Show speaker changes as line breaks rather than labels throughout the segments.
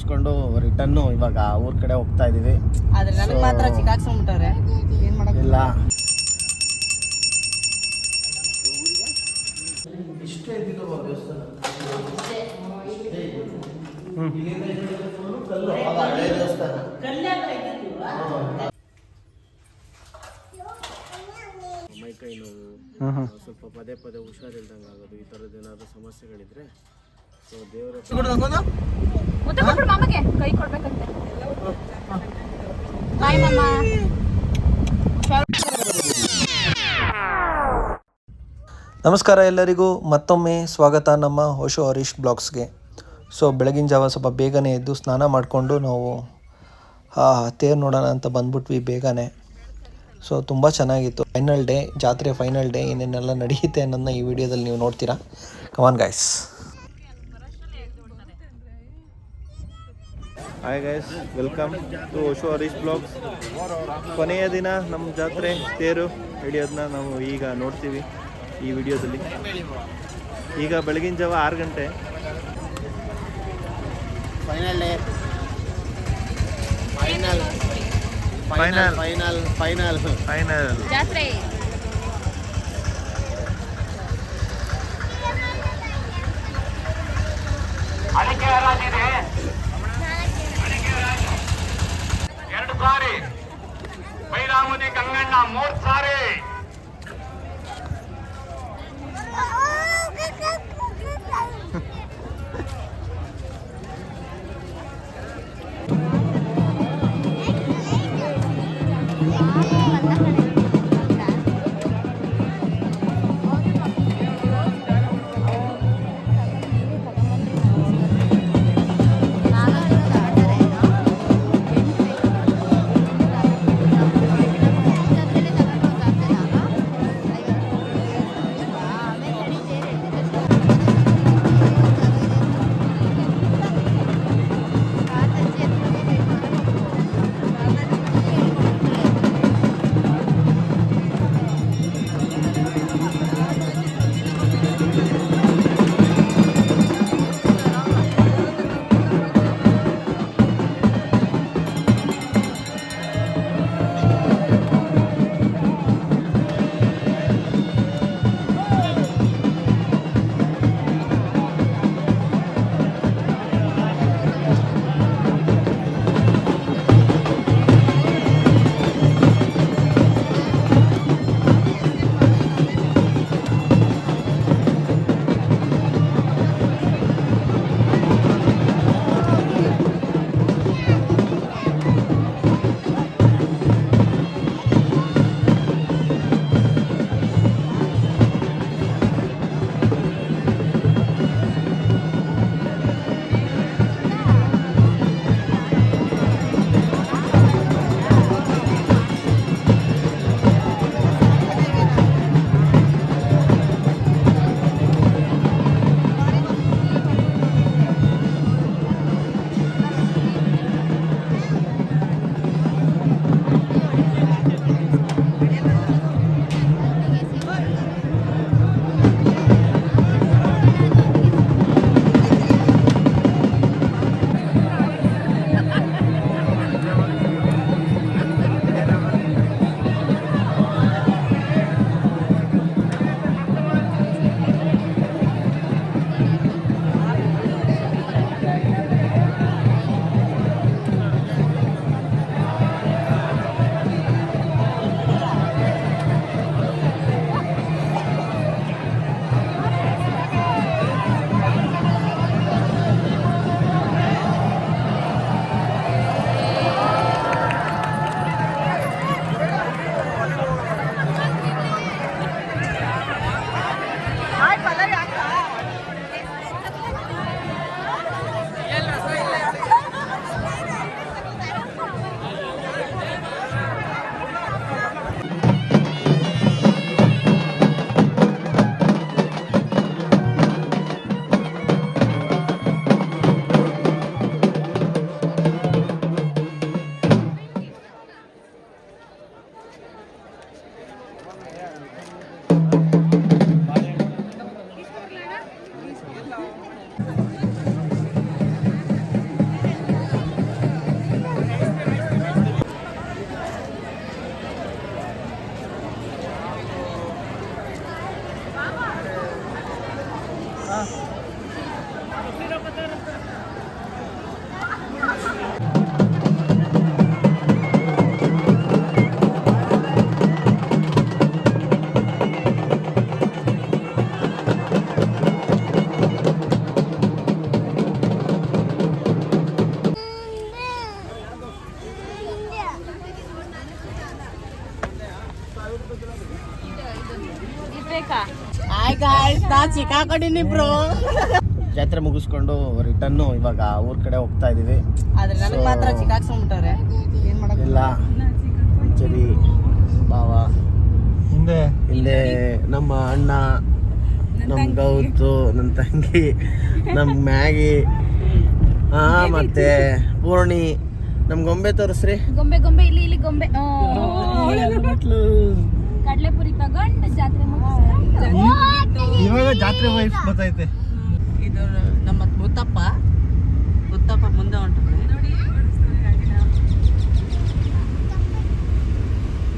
ಮುಗಿಸ್ಕೊಂಡು ರಿಟರ್ನು ಇವಾಗ ಊರ್ ಕಡೆ ಹೋಗ್ತಾ ಇದೀವಿ.
ಆದ್ರೆ ನನಗೆ ಮಾತ್ರ ಚಿಕಾಕ್ಸ್ಕೊಂಡ್ಬಿಟ್ಟವ್ರೆ. ಏನ್ ಮಾಡಕ್
ಇಲ್ಲ ಮೈಕೈ ನೋವು, ಸ್ವಲ್ಪ ಪದೇ ಪದೇ ಹುಷಾರಿಲ್ದಂಗೆ ಆಗೋದು, ಈ ಥರದ್ದು ಏನಾದರೂ ಸಮಸ್ಯೆಗಳಿದ್ರೆ ಸೊ ದೇವರ
ಮಾಮಗೆ ಕೈ ಕೊಡ್ಬೇಕಂತೆ. ಬಾಯ್ ಮಮ್ಮ.
ನಮಸ್ಕಾರ ಎಲ್ಲರಿಗೂ ಮತ್ತೊಮ್ಮೆ ಸ್ವಾಗತ ನಮ್ಮ ಓಶೋ ಹರೀಶ್ ಬ್ಲಾಗ್ಸ್ಗೆ. ಸೊ ಬೆಳಗಿನ ಜಾವ ಸ್ವಲ್ಪ ಬೇಗನೆ ಎದ್ದು ಸ್ನಾನ ಮಾಡಿಕೊಂಡು ನಾವು ತೇರು ನೋಡೋಣ ಅಂತ ಬಂದ್ಬಿಟ್ವಿ ಬೇಗನೆ. ಸೊ ತುಂಬ ಚೆನ್ನಾಗಿತ್ತು. ಫೈನಲ್ ಡೇ, ಜಾತ್ರೆ ಫೈನಲ್ ಡೇ, ಏನೇನೆಲ್ಲ ನಡೆಯುತ್ತೆ ಅನ್ನೋದನ್ನ ಈ ವಿಡಿಯೋದಲ್ಲಿ ನೀವು ನೋಡ್ತೀರಾ. Come on guys.
Hi guys, welcome to Osho Harish blogs. ಕೊನೆಯ ದಿನ ನಮ್ಮ ಜಾತ್ರೆ ತೇರು ಹಿಡಿಯೋದನ್ನ ನಾವು ಈಗ ನೋಡ್ತೀವಿ ಈ ವಿಡಿಯೋದಲ್ಲಿ. ಈಗ ಬೆಳಗಿನ ಜಾವ 6 ಗಂಟೆ.
Final day, final
final
final final
final
ಜಾತ್ರೆ
ಎರಡು ಸಾರಿ ಬೈರಾಮತಿ ಗಂಗಣ್ಣ 3 ಸಾರಿ.
ಬೇಕಾ?
ನಾನ್ ಸಿಕ್ಕಾಕೊಂಡಿನಿ ಬ್ರೋ.
ಜಾತ್ರೆ ಮುಗಿಸ್ಕೊಂಡು ರಿಟರ್ನು ಇವಾಗ ಊರ್ ಕಡೆ ಹೋಗ್ತಾ ಇದೀವಿ.
ಆದ್ರೆ ನನಗೆ ಮಾತ್ರ ಸಿಕ್ಕಾಕ್ಸ್ಕೊಂಡ್ಬಿಟ್ಟವ್ರೆ. ಏನ್ ಮಾಡಕ್
ಇಲ್ಲ ಮಂಚರಿ ಬಾವ ಹಿಂದೆ ನಮ್ಮ ಅಣ್ಣ, ನಮ್ಮ ಗೌತು, ನನ್ನ ತಂಗಿ, ನಮ್ಮ ಮ್ಯಾಗಿ, ಮತ್ತೆ ಪೂರ್ಣಿ. ನಮ್ ಗೊಂಬೆ ತೋರಿಸ್ರಿ.
ಗೊಂಬೆ ಇಲ್ಲಿ ಗೊಂಬೆ. ಕಡ್ಲೆಪುರಿ ತಗೊಂಡು ಜಾತ್ರೆ
ಇವಾಗ ಜಾತ್ರೆ ವೈಫ್ ಗೊತ್ತೈತೆ.
ಇದು ನಮ್ಮ ಮುತ್ತಪ್ಪ ಮುಂದೆ ಹೊಂಟವ್ರೆ.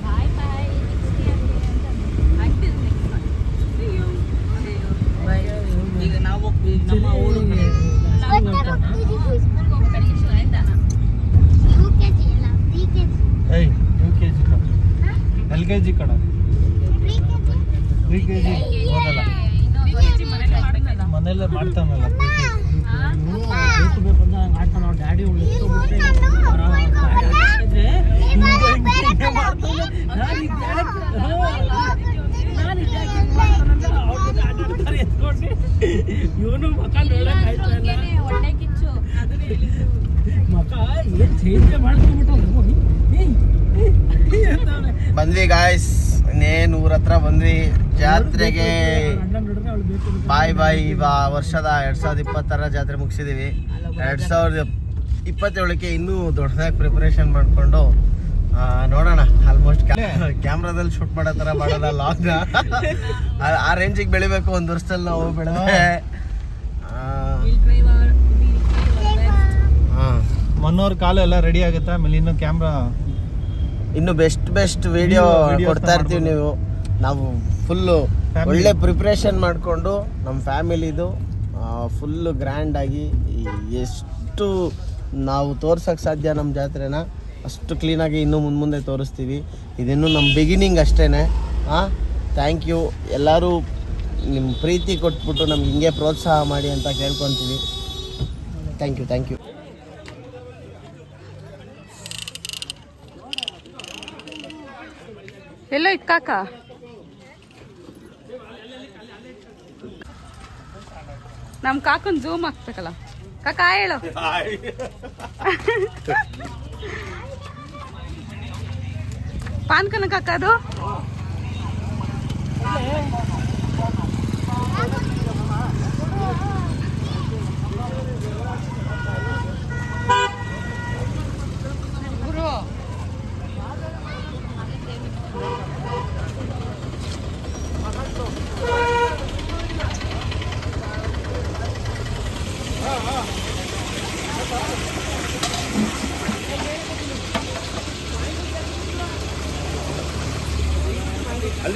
ಬಾಯ್ ಬಾಯ್.
ಈಗ ನಾವು ಹೋಗ್ತೀವಿ ನಮ್ಮ ಊರಿಗೆ.
LKG ಕಣ 3 kg ಹೋಗಲ್ಲ ಮನೆಯಲ್ಲೇ ಮಾಡ್ತಾನಲ್ಲ.
ಇವನು ಮಕ ನೋಡಕ್
ಹೊಟ್ಟೆ ಕಿಚ್ಚು.
ಮಕ ಏನ್ ಚೇಂಜ್ ಮಾಡ್ಕೊಂಡ್ಬಿಟ್ಟು
ಬಂದ್ವಿ ಗಾಯ್ಸ್, ಇನ್ನೇನು ಊರ ಹತ್ರ ಬಂದ್ವಿ. ಜಾತ್ರೆಗೆ ಬಾಯ್ ವರ್ಷದ 2020 ಜಾತ್ರೆ ಮುಗಿಸಿದೀವಿ. 2027ಕ್ಕೆ ಇನ್ನೂ ದೊಡ್ಡದಾಗಿ ಪ್ರಿಪರೇಷನ್ ಮಾಡ್ಕೊಂಡು ನೋಡೋಣ. ಆಲ್ಮೋಸ್ಟ್ ಕ್ಯಾಮ್ರಾದಲ್ಲಿ ಶೂಟ್ ಮಾಡೋ ತರ ಮಾಡೋಣ ಲಾಗ್. ಆ ರೇಂಜಿಗೆ ಬೆಳಿಬೇಕು. ಒಂದು ವರ್ಷದಲ್ಲಿ ನಾವು ಬೆಳೆದ್ರೆ
ಮನ್ನೋರ್ ಕಾಲು ಎಲ್ಲ ರೆಡಿ ಆಗುತ್ತೆ. ಆಮೇಲೆ ಇನ್ನು ಕ್ಯಾಮ್ರಾ
ಇನ್ನು ಬೆಸ್ಟ್ ವಿಡಿಯೋ ಕೊಡ್ತಾ ಇರ್ತೀವಿ. ನಾವು ಫುಲ್ಲು ಒಳ್ಳೆ ಪ್ರಿಪ್ರೇಷನ್ ಮಾಡಿಕೊಂಡು ನಮ್ಮ ಫ್ಯಾಮಿಲಿದು ಫುಲ್ಲು ಗ್ರ್ಯಾಂಡಾಗಿ ಎಷ್ಟು ನಾವು ತೋರ್ಸೋಕ್ಕೆ ಸಾಧ್ಯ ನಮ್ಮ ಜಾತ್ರೆನ ಅಷ್ಟು ಕ್ಲೀನಾಗಿ ಇನ್ನೂ ಮುಂದೆ ತೋರಿಸ್ತೀವಿ. ಇದಿನ್ನೂ ನಮ್ಮ ಬಿಗಿನಿಂಗ್ ಅಷ್ಟೇ. ಥ್ಯಾಂಕ್ ಯು ಎಲ್ಲರೂ. ನಿಮ್ಮ ಪ್ರೀತಿ ಕೊಟ್ಬಿಟ್ಟು ನಮ್ಗೆ ಹಿಂಗೆ ಪ್ರೋತ್ಸಾಹ ಮಾಡಿ ಅಂತ ಕೇಳ್ಕೊತೀವಿ. Thank you.
ಎಲ್ಲೋ ಇತ್ತು ಕಾಕ. ನಮ್ ಕಾಕನ್ ಜೂಮ್ ಹಾಕ್ಬೇಕಲ್ಲ. ಕಾಕ ಹೇಳು. ಪಾನ್ಕನ ಕಾಕ ಅದು.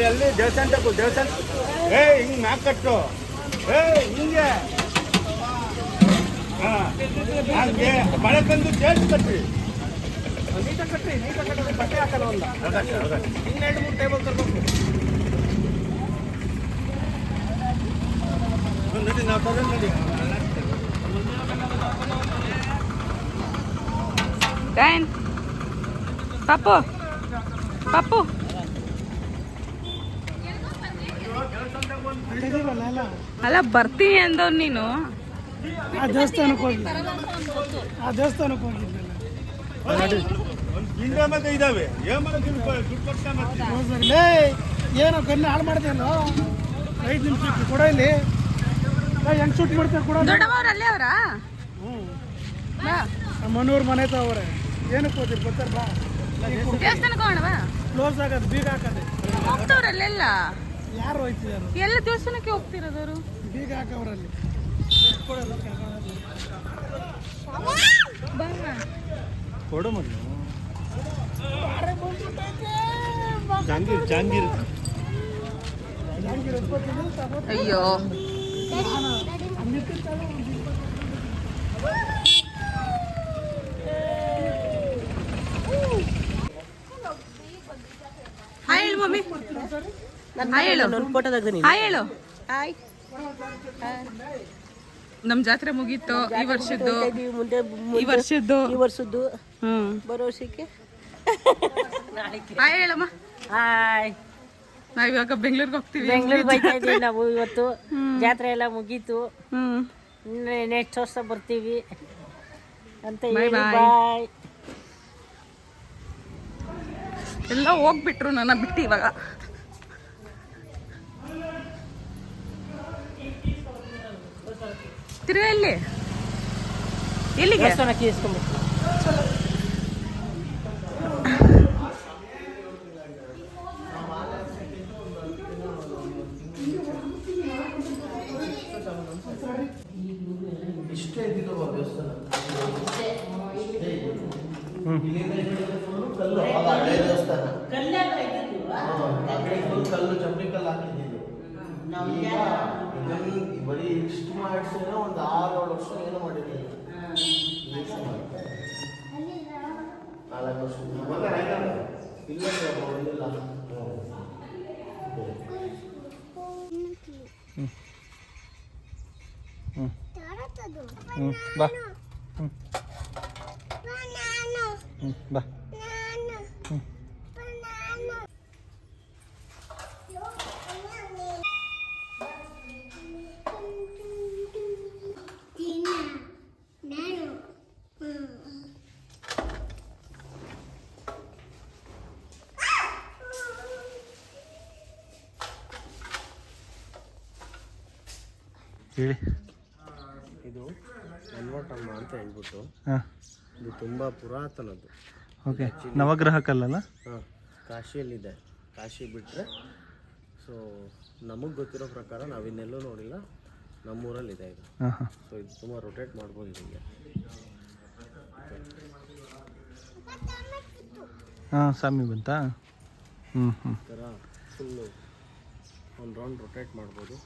ಅಲ್ಲಿ ದೇವಸ್ಥಾನ ಹಿಂಗ್ ಮ್ಯಾಕ್ ಕಟ್ಟು. ಹಿಂಗೆ ಹಂಗೆ ಮಳೆ ತಂದು ಚೇಂಜ್ ಕಟ್ರಿ. ನೀಟಾಗಿ ಕಟ್ರಿ ಬಟ್ಟೆ ಹಾಕಲ್ಲ. ಇನ್ನೆರಡು 3 ಟೇಬಲ್ ತರಬೇಕು. ನಡಿ ನಾವು ತಗೊಂಡು ನಡಿ.
ಪಪ್ಪು ಅಲ್ಲ ಬರ್ತೀನಿ ಅಂದವ್ ನೀನು.
ಆ ದೇವಸ್ಥಾನಕ್ಕೆ ಹೋಗಿದ್ದಲ್ಲ.
ಇದಾವೆ
ಏನೋ ಕಣ್ಣು ಹಾಳು ಮಾಡ್ತೇನೋ. 5 ನಿಮಿಷಕ್ಕೆ ಕೊಡ ಇಲ್ಲಿ. ಹೆಂಗ್ ಶೂಟ್ ಮಾಡ್ತಾರೆ ಕೊಡ.
ದೊಡ್ಡವರು ಅಲ್ಲೇ ಅವರಾ?
ಮನೂರ್ ಮನೆ ತವರೆ. ಏನಕ್ಕೆ ಹೋದಿರಿ ಗೊತ್ತಾರ ಬಾ.
ದೇವಸ್ಥಾನಕ್ಕೆ ಹೋಗೋಣವಾ?
ಕ್ಲೋಸ್ ಆಗೋದು, ಬೀಗ ಹಾಕೋದು.
ಹೋಗ್ತವ್ರಲ್ಲೆಲ್ಲ
ಯಾರು ಹೋಯ್ತಿದಾರು?
ಎಲ್ಲ ದೇವಸ್ಥಾನಕ್ಕೆ ಹೋಗ್ತಿರೋದವರು.
ಬೀಗ ಹಾಕವ್ರಲ್ಲಿ.
ಕೊಡು ಮೊದಲು. ಜಾಂಗೀರ್
ಅಯ್ಯೋ ಹಾಯ್ ಹೇಳು ಮಮ್ಮಿ. ಹಾಯ್ ಹೇಳು. ಹಾಯ್ ಹೇಳು. ನಮ್ ಜಾತ್ರೆ ಮುಗೀತು. ಈ ವರ್ಷದ್ದು ಬರೋ ವರ್ಷಕ್ಕೆ. ಹಾಯ್ ಹೇಳಮ್ಮ.
ಹಾಯ್
ನಾವಿವಾಗ ಬೆಂಗಳೂರಿಗೆ ಹೋಗ್ತೀವಿ.
ಬೆಂಗಳೂರಿಗೆ ಹೋಗ್ತಾ ಇದೀವಿ ನಾವು ಇವತ್ತು. ಜಾತ್ರೆ ಎಲ್ಲ ಮುಗೀತು.
ಹ್ಮ್
ನೆಕ್ಸ್ಟ್ ವರ್ಷ ಬರ್ತೀವಿ ಅಂತ
Bye
ಹೇಳಿ
bye.
ಬಾಯ್.
ಎಲ್ಲ ಹೋಗ್ಬಿಟ್ರು ನನ್ನ ಬಿಟ್ಟು ಇವಾಗ. ತಿರ್ಗಾ ಎಲ್ಲಿಗೆ?
ದೇವಸ್ಥಾನಕ್ಕೆ ಇಸ್ಕೊಂಡ್ಬಿಟ್ಟು
ಇಷ್ಟೇ ಇದ್ದಿದ್ದು ದೇವಸ್ಥಾನ. ಕಲ್ಲು ಅವಾಗ ಹಳೆ ದೇವಸ್ಥಾನ. ಫುಲ್ ಕಲ್ಲು ಚಪ್ಪಡಿ ಕಲ್ಲು ಹಾಕಿದ್ದು. ಈಗ ಬರೀ ಇಷ್ಟು ಮಾಡಿಸಿದ್ರೆ ಒಂದು 6-7 ವರ್ಷ ಏನೋ ಮಾಡಿರಲಿಲ್ಲ. 4 ವರ್ಷ ಇಲ್ಲ ಬಂದಿಲ್ಲ.
ಬಾ ಬಾ. ಹೇಳಿ.
ಇದು ಮನ್ವಟಮ್ಮ ಅಂತ ಹೇಳ್ಬಿಟ್ಟು
ಹಾಂ
ಇದು ತುಂಬ ಪುರಾತನದ್ದು.
ಓಕೆ. ನವಗ್ರಹ ಕಲ್ಲಲ್ಲ?
ಹಾಂ, ಕಾಶಿಯಲ್ಲಿದೆ. ಕಾಶಿ ಬಿಟ್ಟರೆ ಸೊ ನಮಗೆ ಗೊತ್ತಿರೋ ಪ್ರಕಾರ ನಾವಿನ್ನೆಲ್ಲೂ ನೋಡಿಲ್ಲ, ನಮ್ಮೂರಲ್ಲಿದೆ ಇದು.
ಹಾಂ ಹಾಂ.
ಸೊ ಇದು ತುಂಬ ರೊಟೇಟ್ ಮಾಡ್ಬೋದು ಹೀಗೆ.
ಹಾಂ ಸ್ವಾಮಿ ಬಂತಾ? ಹ್ಞೂ ಹ್ಞೂ.
ಈ ಥರ ಫುಲ್ಲು ಒಂದು ರೌಂಡ್ ರೊಟೇಟ್ ಮಾಡ್ಬೋದು.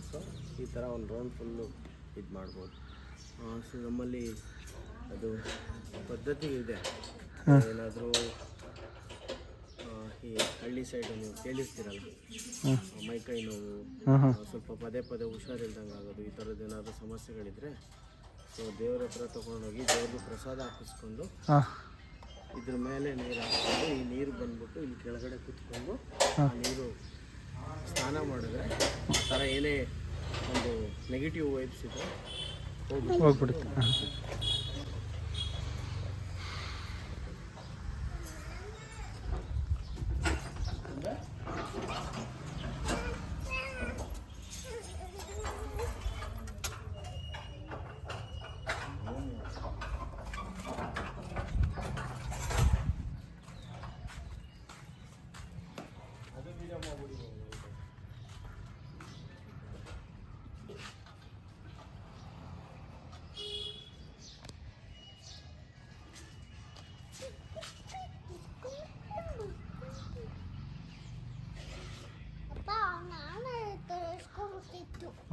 ಸೊ ಈ ಥರ ಒಂದು ರೌಂಡ್ ಫುಲ್ಲು ಇದು ಮಾಡ್ಬೋದು. ಸೊ ನಮ್ಮಲ್ಲಿ ಅದು ಪದ್ಧತಿ ಇದೆ. ಏನಾದರೂ ಈ ಹಳ್ಳಿ ಸೈಡು ನೀವು ಕೇಳಿರ್ತೀರಲ್ಲ, ಮೈಕೈ ನೋವು, ಸ್ವಲ್ಪ ಪದೇ ಪದೇ ಹುಷಾರಿಲ್ದಂಗೆ ಆಗೋದು, ಈ ಥರದ್ದು ಏನಾದರೂ ಸಮಸ್ಯೆಗಳಿದ್ರೆ ಸೊ ದೇವ್ರ ಹತ್ರ ತೊಗೊಂಡೋಗಿ ದೇವ್ರದ್ದು ಪ್ರಸಾದ ಹಾಕಿಸ್ಕೊಂಡು ಇದ್ರ ಮೇಲೆ ನೀರು ಹಾಕ್ಕೊಂಡು ಈ ನೀರು ಬಂದ್ಬಿಟ್ಟು ಇಲ್ಲಿ ಕೆಳಗಡೆ ಕುತ್ಕೊಂಡು ಆ ನೀರು ಸ್ನಾನ ಮಾಡಿದ್ರೆ ಆ ಥರ ಏನೇ ಒಂದು ನೆಗೆಟಿವ್ ವೈಬ್ಸ್ ಇದ್ದರೆ
ಹೋಗ್ಬಿಡುತ್ತೆ. ಹಾಂ.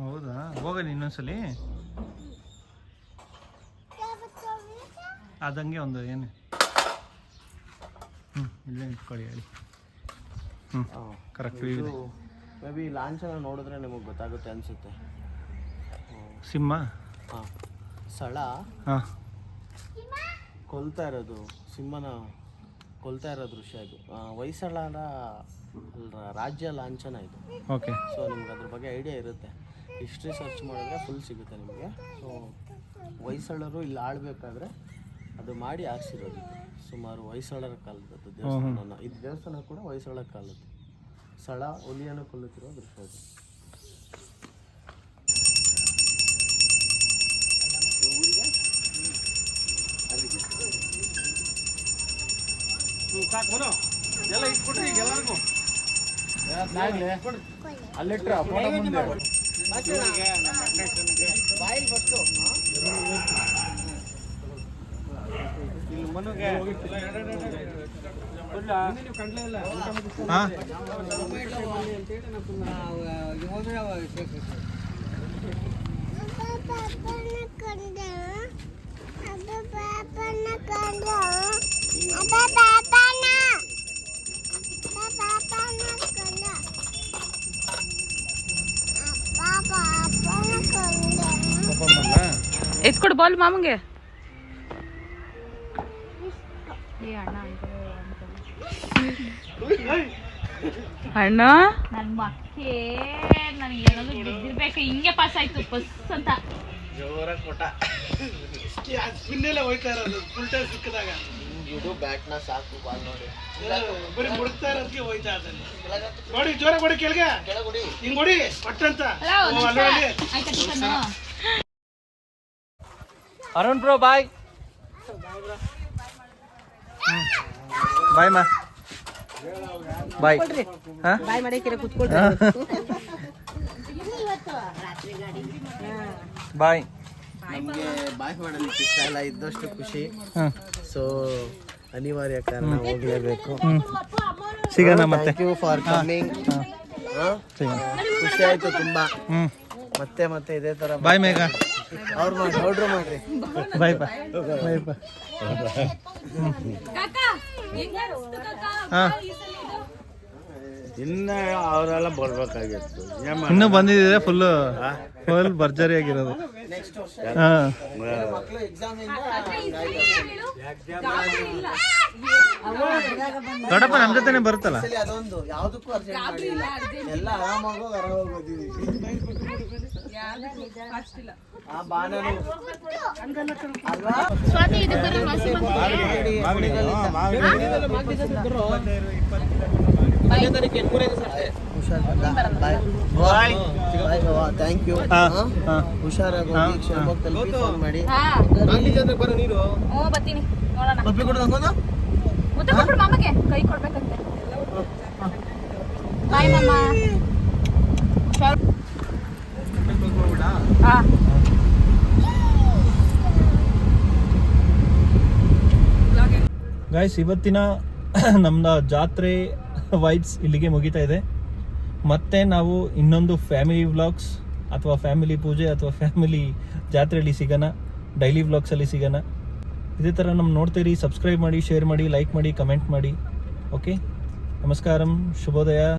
ಹೌದಾ? ಹೋಗಲಿ ಇನ್ನೊಂದ್ಸಲಿ. ಅದಂಗೆ ಒಂದು ಏನು ಇಲ್ಲೇ ನಿಂತ್ಕೊಳ್ಳಿ ಹೇಳಿ. ಕರೆಕ್ಟ್.
ಮೇ ಬಿ ಲಾಂಛನ ನೋಡಿದ್ರೆ ನಿಮಗೆ ಗೊತ್ತಾಗುತ್ತೆ ಅನಿಸುತ್ತೆ.
ಸಿಂಹ.
ಹಾಂ, ಸಳ
ಹಾಂ,
ಕೊಲ್ತಾ ಇರೋದು, ಸಿಂಹನ ಕೊಲ್ತಾ ಇರೋ ದೃಶ್ಯ ಇದು. ಹೊಯ್ಸಳರ ರಾಜ್ಯ ಲಾಂಛನ ಇದು.
ಓಕೆ.
ಸೊ ನಿಮ್ಗೆ ಅದ್ರ ಬಗ್ಗೆ ಐಡಿಯಾ ಇರುತ್ತೆ. ಹಿಸ್ಟ್ರಿ ಸರ್ಚ್ ಮಾಡಿದ್ರೆ ಫುಲ್ ಸಿಗುತ್ತೆ ನಿಮಗೆ. ಸೊ ಹೊಯ್ಸಳರು ಇಲ್ಲಿ ಆಳ್ಬೇಕಾದ್ರೆ ಅದು ಮಾಡಿ ಆರಿಸಿರೋದು. ಸುಮಾರು ಹೊಯ್ಸಳರ ಕಾಲದ್ದು ದೇವಸ್ಥಾನ. ಇದು ದೇವಸ್ಥಾನ ಕೂಡ ಹೊಯ್ಸಳರ ಕಾಲದ್ದು. ಸಳ ಹುಲಿಯನ್ನು ಕೊಲ್ಲುತ್ತಿರೋ ದೃಶ್ಯ ಇದು.
ಎಲ್ಲ ಇಟ್ಬಿಟ್ರಿ ಈಗ ಎಲ್ಲರಿಗೂ
ಅಲ್ಲಿಟ್ರ ಫೋಟೋ ಮುಂದೆ ಬಾಯಿಲ್ ಬಸ್ತು
ಇಲ್ಲಿ ಮನುಗೆ
ಹಾಂ.
ಎತ್ಕೊಡು ಬಾಲ್ ಮಾಮಂಗೆ. ಅಣ್ಣ
ನನ್ ಮಕ್ಕೆ ನನಗೆ ಏನಾದ್ರು ಬಿದ್ದಿರ್ಬೇಕು ಹಿಂಗೆ ಪಾಸ್ ಆಯ್ತು ಬಸ್ ಅಂತ
ಜೋರಾಗಿ ಕೊಟ್ಟ
ಸ್ಪಿನ್ನೆಲ್ಲ ಹೋಯ್ತಾ ಇರೋದು ಫುಲ್ ಟೈಮ್ ಸಿಕ್ಕಿದಾಗ
ಇದು ಬ್ಯಾಟ್ನ ಸಾಕು ಬಾಲ್ ನೋಡಿ
ಬರೀ ಮುಡುಕ್ತಾ ಇರೋದಕ್ಕೆ ಹೋಯ್ತಾ ಅದನ್ನು ನೋಡಿ ಜೋರ ಕೊಡಿ ಕೆಳಗೆ ಹಿಂಗ್ ಕೊಡಿ ಪಟ್ಟಂತ
ಆಯ್ತಾ ಟಿಫನ್
ಅರುಣ್ ಬ್ರೋ ಬಾಯ್ ಬಾಯ್ ಮಾ ಬಾಯ್ ಹಾಂ
ಬಾಯ್ ಮಾಡಕ್ಕೆ ಕುತ್ಕೊಳ್ರಿ
ಬಾಯ್
ನಮಗೆ ಬಾಯ್ ಮಾಡೋದಕ್ಕೆ ಇಷ್ಟ ಇಲ್ಲ ಇದ್ದಷ್ಟು ಖುಷಿ
ಹಾಂ
ಸೊ ಅನಿವಾರ್ಯ ಕಾರಣ ಹೋಗಲೇಬೇಕು
ಸಿಗೋಣ ಮತ್ತೆ
ಥ್ಯಾಂಕ್ ಯು ಫಾರ್ ಕಮಿಂಗ್ ಖುಷಿ ಆಯ್ತು ತುಂಬಾ ಮತ್ತೆ ಮತ್ತೆ ಇದೇ ತರ
ಬಾಯ್ ಮೇಘ
ಅವ್ರು ಮಾಡಿ ಆರ್ಡ್ರ್ ಮಾಡ್ರಿ
ಬಾಯ್ ಬಾಯ್ ಬಾಯ್ ಬಾಯ್ ಹಾಂ
ಇನ್ನ ಅವರೆಲ್ಲ ಬರ್ಬೇಕಾಗಿತ್ತು
ಇನ್ನೂ ಬಂದಿದ್ದೀರಾ ಫುಲ್ ಭರ್ಜರಿ ಆಗಿರೋದು
ನೆಕ್ಸ್ಟ್ ವರ್ಷ
ಹಾಂ
ಮಕ್ಕಳು ಎಕ್ಸಾಮ್
ದೊಡ್ಡಪ್ಪ ನಮ್ಮ ಜೊತೆನೆ ಬರುತ್ತಲ್ಲ
ಅದೊಂದು ಯಾವ್ದಕ್ಕೂ ಅರ್ಜೆಂಟ್ ಮಾಡಿಲ್ಲ ಎಲ್ಲ ಆರಾಮಾಗೋಗಿ ಆರಾಮಾಗಿ ಆ ಬಾಣನು ಅಲ್ವಾ
ಸ್ವಾತಿ ಇದು ಕರೆ ವಾಸಿ
ಥ್ಯಾಂಕ್ ಯು ಹುಷಾರಾಗಿ ಹೋಗಿ ಕ್ಷೇಮಕ್ಕೆ ತಲುಪಿ ಫೋನ್ ಮಾಡಿ
ಓ ಬರ್ತೀನಿ ನೋಡೋಣ
ಒಪ್ಪಿ ಕೊಡು ನಂಗೊಂದು
ಮುದ್ದೆ ಕೊಟ್ಬಿಡು ಮಾಮಗೆ ಕೈ ಕೊಡ್ಬೇಕಂತೆ ಬಾಯ್ ಮಾಮ ಹಾ
ಗಾಯ್ಸ್ ಇವತ್ತಿನ ನಮ್ದು ಜಾತ್ರೆ ವೈಬ್ಸ್ ಇಲ್ಲಿಗೆ ಮುಗಿತಾ ಇದೆ ಮತ್ತೆ ನಾವು ಇನ್ನೊಂದು ಫ್ಯಾಮಿಲಿ ವ್ಲಾಗ್ಸ್ ಅಥವಾ ಫ್ಯಾಮಿಲಿ ಪೂಜೆ ಅಥವಾ ಫ್ಯಾಮಿಲಿ ಜಾತ್ರೆಯಲ್ಲಿ ಸಿಗೋಣ ಡೈಲಿ ವ್ಲಾಗ್ಸಲ್ಲಿ ಸಿಗೋಣ ಇದೇ ಥರ ನಮ್ಮ ನೋಡ್ತೀರಿ ಸಬ್ಸ್ಕ್ರೈಬ್ ಮಾಡಿ ಶೇರ್ ಮಾಡಿ ಲೈಕ್ ಮಾಡಿ ಕಮೆಂಟ್ ಮಾಡಿ ಓಕೆ ನಮಸ್ಕಾರಂ ಶುಭೋದಯ